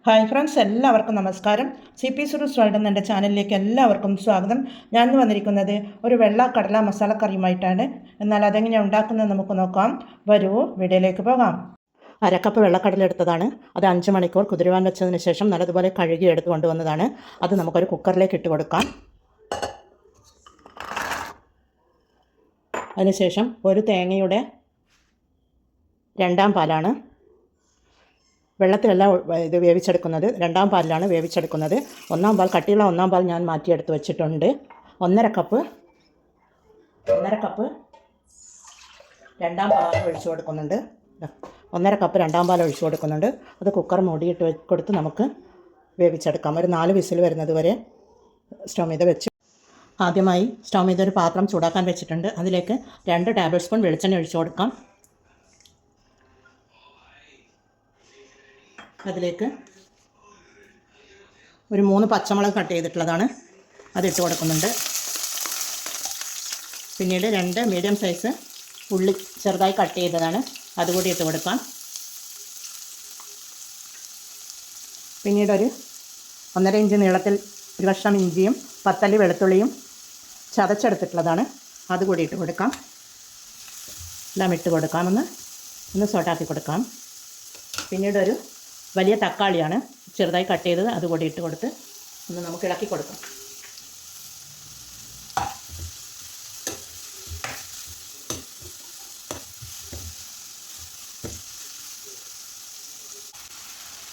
Hi friends, എല്ലാവർക്കും നമസ്കാരം. CP സുരൂസ് world എന്ന എൻ്റെ ചാനലിലേക്ക് എല്ലാവർക്കും സ്വാഗതം. ഞാൻ വന്നിരിക്കുന്നത് ഒരു വെള്ള കടല മസാലക്കറിയുമായിട്ടാണ്. എന്നാൽ അതെങ്ങനെയാണ് ഉണ്ടാക്കുന്നത് നമുക്ക് നോക്കാം. വരൂ, വീഡിയോയിലേക്ക് പോകാം. അരക്കപ്പ് വെള്ളക്കടല എടുത്തതാണ്. അത് 5 മണിക്കൂർ കുതിരുവാൻ വെച്ചതിന് ശേഷം നല്ലതുപോലെ കഴുകി എടുത്ത് കൊണ്ടുവന്നതാണ്. അത് നമുക്കൊരു കുക്കറിലേക്ക് ഇട്ട് കൊടുക്കാം. അതിനുശേഷം ഒരു തേങ്ങയുടെ 2ാം പാലാണ്. വെള്ളത്തിലല്ല ഇത് വേവിച്ചെടുക്കുന്നത്, 2ാം പാലിലാണ് വേവിച്ചെടുക്കുന്നത്. 1ാം പാൽ, കട്ടിയുള്ള 1ാം പാൽ ഞാൻ മാറ്റിയെടുത്ത് വെച്ചിട്ടുണ്ട്. 1.5 കപ്പ് 2ാം പാൽ ഒഴിച്ചു കൊടുക്കുന്നുണ്ട്. 1.5 കപ്പ് 2ാം പാൽ ഒഴിച്ചു കൊടുക്കുന്നുണ്ട്. അത് കുക്കർ മൂടിയിട്ട് കൊടുത്ത് നമുക്ക് വേവിച്ചെടുക്കാം. ഒരു 4 വിസിൽ വരുന്നത് വരെ സ്റ്റൗ മീത വെച്ച്. ആദ്യമായി സ്റ്റൗ മീത ഒരു പാത്രം ചൂടാക്കാൻ വെച്ചിട്ടുണ്ട്. അതിലേക്ക് 2 ടേബിൾ സ്പൂൺ വെളിച്ചെണ്ണ ഒഴിച്ചു കൊടുക്കാം. അതിലേക്ക് ഒരു 3 പച്ചമുളക് കട്ട് ചെയ്തിട്ടുള്ളതാണ്, അതിട്ട് കൊടുക്കുന്നുണ്ട്. പിന്നീട് 2 മീഡിയം സൈസ് ഉള്ളി ചെറുതായി കട്ട് ചെയ്തതാണ്, അതുകൂടി ഇട്ട് കൊടുക്കാം. പിന്നീട് ഒരു 1.5 ഇഞ്ച് നീളത്തിൽ ഒരു കഷ്ണം ഇഞ്ചിയും 10 അല്ലി വെളുത്തുള്ളിയും ചതച്ചെടുത്തിട്ടുള്ളതാണ്, അതുകൂടി ഇട്ട് കൊടുക്കാം. എല്ലാം ഇട്ട് കൊടുക്കാം. ഒന്ന് സോട്ടാക്കി കൊടുക്കാം. പിന്നീട് ഒരു വലിയ തക്കാളിയാണ് ചെറുതായി കട്ട് ചെയ്തത്, അതുകൂടി ഇട്ട് കൊടുത്ത് നമുക്ക് ഇളക്കി കൊടുക്കാം.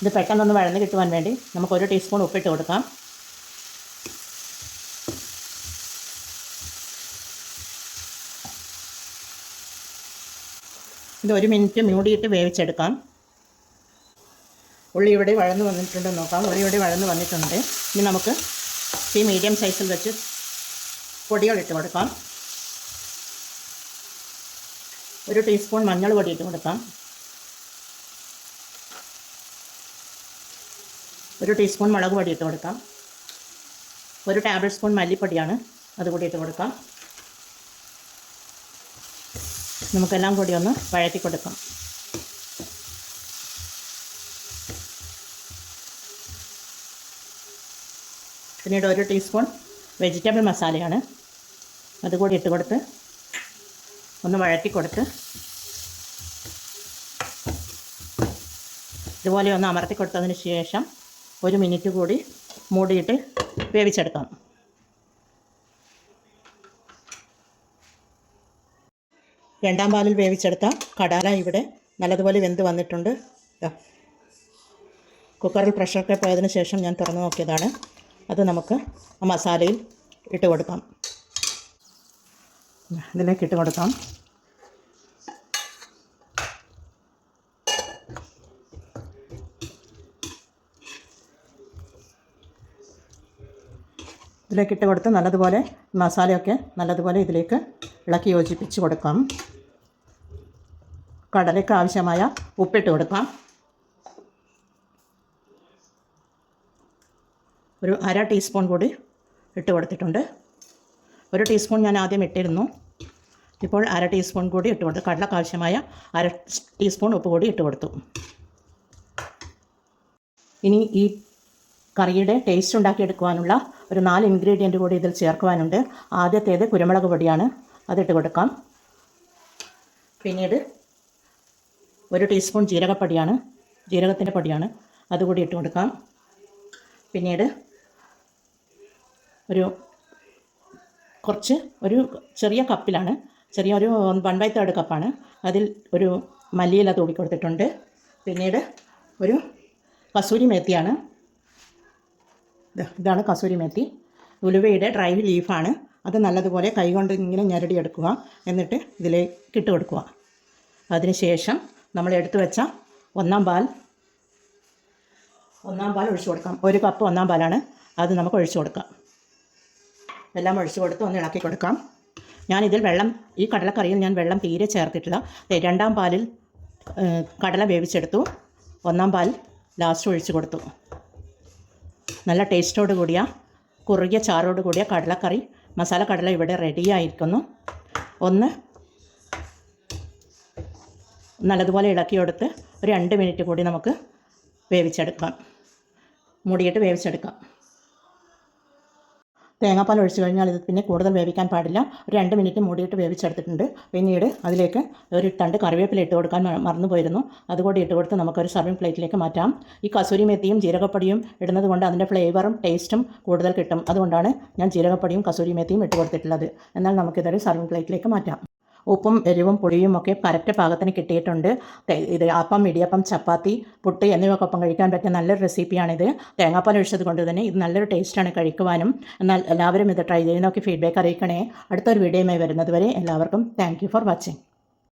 ഇത് പെട്ടെന്നൊന്ന് വഴന്ന് കിട്ടുവാൻ വേണ്ടി നമുക്ക് 1 ടീസ്പൂൺ ഉപ്പിട്ട് കൊടുക്കാം. ഇത് 1 മിനിറ്റ് മൂടിയിട്ട് വേവിച്ചെടുക്കാം. ഉള്ളി ഇവിടെ വഴന്ന് വന്നിട്ടുണ്ടെന്ന് നോക്കാം. ഉള്ളി ഇവിടെ വഴന്ന് വന്നിട്ടുണ്ട്. ഇനി നമുക്ക് ഈ മീഡിയം സൈസിൽ വെച്ച് പൊടികൾ ഇട്ട് കൊടുക്കാം. 1 ടീസ്പൂൺ മഞ്ഞൾ പൊടി ഇട്ട് കൊടുക്കാം. 1 ടീസ്പൂൺ മുളക് പൊടി ഇട്ട് കൊടുക്കാം. 1 ടേബിൾ സ്പൂൺ മല്ലിപ്പൊടിയാണ്, അതുകൂടി ഇട്ട് കൊടുക്കാം. നമുക്കെല്ലാം കൂടി ഒന്ന് വഴറ്റി കൊടുക്കാം. പിന്നീട് 1 ടീസ്പൂൺ വെജിറ്റബിൾ മസാലയാണ്, അതുകൂടി ഇട്ട് കൊടുത്ത് ഒന്ന് വഴറ്റി കൊടുത്ത് ഇതുപോലെ ഒന്ന് അമർത്തി കൊടുത്തതിന് ശേഷം 1 മിനിറ്റ് കൂടി മൂടിയിട്ട് വേവിച്ചെടുക്കാം. രണ്ടാം പാലിൽ വേവിച്ചെടുത്ത കടല ഇവിടെ നല്ലതുപോലെ വെന്ത് വന്നിട്ടുണ്ട്. കുക്കറിൽ പ്രഷറൊക്കെ പോയതിന് ശേഷം ഞാൻ തുറന്നു നോക്കിയതാണ്. അത് നമുക്ക് ആ മസാലയിൽ ഇട്ട് കൊടുക്കാം. ഇതിലേക്ക് ഇട്ട് കൊടുക്കാം. ഇതിലേക്ക് ഇട്ട് കൊടുത്ത് നല്ലതുപോലെ മസാലയൊക്കെ നല്ലതുപോലെ ഇതിലേക്ക് ഇളക്കി യോജിപ്പിച്ച് കൊടുക്കാം. കടലയ്ക്ക് ആവശ്യമായ ഉപ്പിട്ട് കൊടുക്കാം. ഒരു 1/2 ടീസ്പൂൺ കൂടി ഇട്ട് കൊടുത്തിട്ടുണ്ട്. 1 ടീസ്പൂൺ ഞാൻ ആദ്യം ഇട്ടിരുന്നു, ഇപ്പോൾ 1/2 ടീസ്പൂൺ കൂടി ഇട്ട് കൊടുത്തു. കടലക്ക് ആവശ്യമായ 1/2 ടീസ്പൂൺ ഉപ്പ് കൂടി ഇട്ട് കൊടുത്തു. ഇനി ഈ കറിയുടെ ടേസ്റ്റ് ഉണ്ടാക്കിയെടുക്കുവാനുള്ള ഒരു 4 ഇൻഗ്രീഡിയൻറ്റ് കൂടി ഇതിൽ ചേർക്കുവാനുണ്ട്. ആദ്യത്തേത് കുരുമുളക് പൊടിയാണ്, അതിട്ട് കൊടുക്കാം. പിന്നീട് 1 ടീസ്പൂൺ ജീരകത്തിൻ്റെ പൊടിയാണ്, അതുകൂടി ഇട്ട് കൊടുക്കാം. പിന്നീട് ഒരു ചെറിയ കപ്പിലാണ്, ഒരു 1/3 കപ്പാണ്, അതിൽ ഒരു മല്ലിയില തൂക്കി കൊടുത്തിട്ടുണ്ട്. പിന്നീട് ഒരു കസൂരി മേത്തിയാണ്, ഇതാണ് കസൂരി മേത്തി. ഉലുവയുടെ ഡ്രൈ ലീഫാണ്, അത് നല്ലതുപോലെ കൈകൊണ്ട് ഇങ്ങനെ ഞെരടിയെടുക്കുക. എന്നിട്ട് ഇതിലേക്ക് ഇട്ട് കൊടുക്കുക. അതിനുശേഷം നമ്മൾ എടുത്തു വെച്ച 1ാം പാൽ ഒഴിച്ചു കൊടുക്കാം. 1 കപ്പ് 1ാം പാലാണ്, അത് നമുക്ക് ഒഴിച്ചു കൊടുക്കാം. എല്ലാം ഒഴിച്ചു കൊടുത്ത് ഒന്ന് ഇളക്കി കൊടുക്കാം. ഞാനിതിൽ ഈ കടലക്കറിയിൽ ഞാൻ വെള്ളം തീരെ ചേർത്തിട്ടില്ല. 2ാം പാലിൽ കടല വേവിച്ചെടുത്തു, 1ാം പാൽ ലാസ്റ്റ് ഒഴിച്ചു കൊടുത്തു. നല്ല ടേസ്റ്റോട് കൂടിയ കുറുകിയ ചാറോട് കൂടിയ കടലക്കറി മസാല കടല ഇവിടെ റെഡിയായിരിക്കുന്നു. നല്ലതുപോലെ ഇളക്കിയെടുത്ത് ഒരു 2 മിനിറ്റ് കൂടി നമുക്ക് വേവിച്ചെടുക്കാം. മൂടിയിട്ട് വേവിച്ചെടുക്കാം. തേങ്ങാപ്പാൽ ഒഴിച്ച് കഴിഞ്ഞാൽ ഇത് പിന്നെ കൂടുതൽ വേവിക്കാൻ പാടില്ല. ഒരു 2 മിനിറ്റ് മൂടിയിട്ട് വേവിച്ചെടുത്തിട്ടുണ്ട്. പിന്നീട് അതിലേക്ക് ഒരു തണ്ട് കറിവേപ്പില ഇട്ട് കൊടുക്കാൻ മറന്നു പോയിരുന്നു. അതുകൂടി ഇട്ട് കൊടുത്ത് നമുക്കൊരു സർവിങ് പ്ലേറ്റിലേക്ക് മാറ്റാം. ഈ കസൂരി മെത്തിയും ജീരകപ്പൊടിയും ഇടുന്നത് കൊണ്ട് അതിൻ്റെ ഫ്ലേവറും ടേസ്റ്റും കൂടുതൽ കിട്ടും. അതുകൊണ്ടാണ് ഞാൻ ജീരകപ്പൊടിയും കസൂരി മെത്തിയും ഇട്ട് കൊടുത്തിട്ടുള്ളത്. എന്നാൽ നമുക്കിതൊരു സർവിങ് പ്ലേറ്റിലേക്ക് മാറ്റാം. ഉപ്പും എരിവും പുളിയും ഒക്കെ കറക്റ്റ് പാകത്തിന് കിട്ടിയിട്ടുണ്ട്. ഇത് അപ്പം, ഇടിയപ്പം, ചപ്പാത്തി, പുട്ട് എന്നിവയ്ക്കൊപ്പം കഴിക്കാൻ പറ്റിയ നല്ലൊരു റെസിപ്പിയാണിത്. തേങ്ങാപ്പാൽ ഒഴിച്ചത് കൊണ്ട് തന്നെ ഇത് നല്ലൊരു ടേസ്റ്റാണ് കഴിക്കുവാനും. എന്നാൽ എല്ലാവരും ഇത് ട്രൈ ചെയ്ത് നോക്കി ഫീഡ്ബാക്ക് അറിയിക്കണേ. അടുത്തൊരു വീഡിയോയുമായി വരുന്നത് വരെ എല്ലാവർക്കും താങ്ക് യു ഫോർ വാച്ചിങ്.